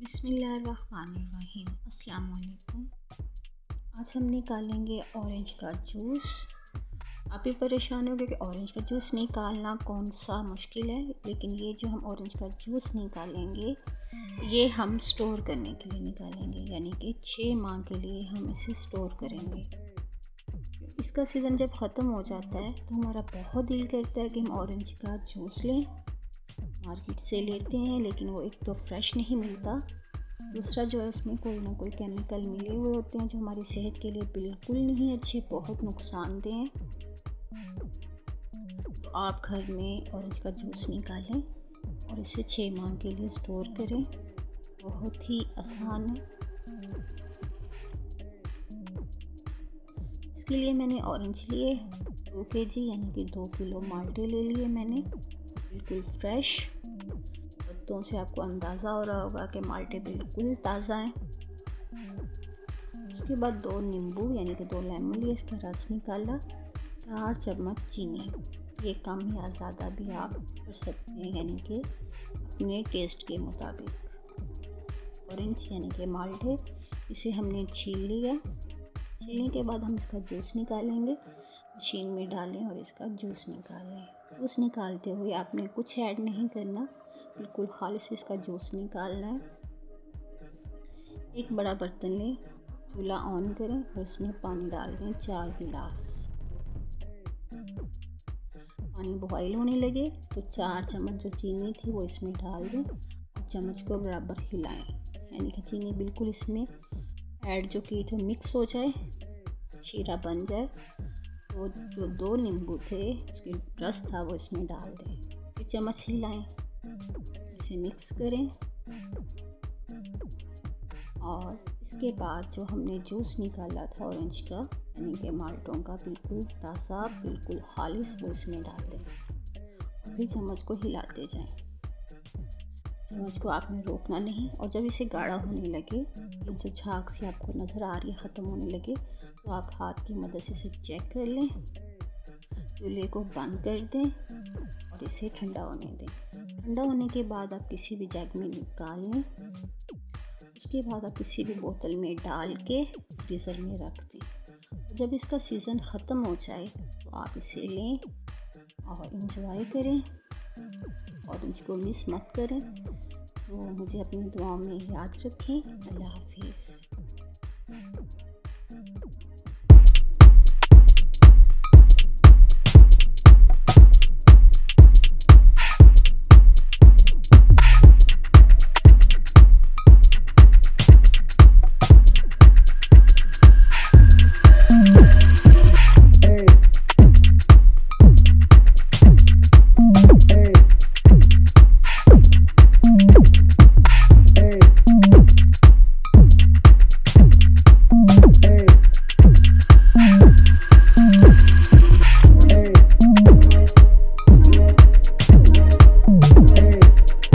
बिस्मिल्लाहिर्रहमानिर्रहीम। अस्सलाम वालेकुम। आज हम निकालेंगे ऑरेंज का जूस। आप भी परेशान होंगे कि ऑरेंज का जूस निकालना कौन सा मुश्किल है, लेकिन ये जो हम ऑरेंज का जूस निकालेंगे ये हम स्टोर करने के लिए निकालेंगे, यानी कि 6 माह के लिए हम इसे स्टोर करेंगे। इसका सीज़न जब ख़त्म हो जाता है तो हमारा बहुत दिल करता है कि हम ऑरेंज का जूस लें। मार्केट से लेते हैं, लेकिन वो एक तो फ्रेश नहीं मिलता, दूसरा जो है उसमें कोई ना कोई केमिकल मिले हुए होते हैं जो हमारी सेहत के लिए बिल्कुल नहीं अच्छे, बहुत नुकसानदेह हैं। तो आप घर में ऑरेंज का जूस निकालें और इसे 6 माह के लिए स्टोर करें। बहुत ही आसान है। इसके लिए मैंने ऑरेंज लिए 2 केजी, यानी कि 2 किलो माल्टे ले लिए मैंने, बिल्कुल फ्रेश। पत्तों से आपको अंदाज़ा हो रहा होगा कि माल्टे बिल्कुल ताज़ा हैं। उसके बाद 2 नींबू यानी कि 2 लेमन लिए, इसका रस निकाला। 4 चम्मच चीनी, ये कम या ज़्यादा भी आप कर सकते हैं, यानी कि अपने टेस्ट के मुताबिक। ऑरेंज यानी कि माल्टे, इसे हमने छील लिया। छीलने के बाद हम इसका जूस निकालेंगे, मशीन में डालें और इसका जूस निकालें। जूस निकालते हुए आपने कुछ ऐड नहीं करना, बिल्कुल खालिस इसका जूस निकालना है। एक बड़ा बर्तन लें, चूल्हा ऑन करें और उसमें पानी डाल दें 4 गिलास। पानी बॉयल होने लगे तो 4 चम्मच जो चीनी थी वो इसमें डाल दें और चम्मच को बराबर हिलाएं, यानी कि चीनी बिल्कुल इसमें ऐड जो की थे मिक्स हो जाए, शीरा बन जाए। तो जो 2 नींबू थे उसकी रस था वो इसमें डाल दें, फिर चम्मच हिलाएं, इसे मिक्स करें। और इसके बाद जो हमने जूस निकाला था ऑरेंज का, यानी कि माल्टों का, बिल्कुल ताज़ा, बिल्कुल खालिस, वो इसमें डाल दें और फिर चम्मच को हिलाते जाएं। चम्मच को आपने रोकना नहीं, और जब इसे गाढ़ा होने लगे, ये जो झाग सी आपको नज़र आ रही है ख़त्म होने लगे, तो आप हाथ की मदद से इसे चेक कर लें। चूल्हे को बंद कर दें और इसे ठंडा होने दें। ठंडा होने के बाद आप किसी भी जग में निकाल लें। उसके बाद आप किसी भी बोतल में डाल के फ्रीज़र में रख दें। जब इसका सीज़न ख़त्म हो जाए तो आप इसे लें और इंजॉय करें, ऑरेंज को मिस मत करें। तो मुझे अपनी दुआओं में याद रखें। अल्लाह हाफिज़।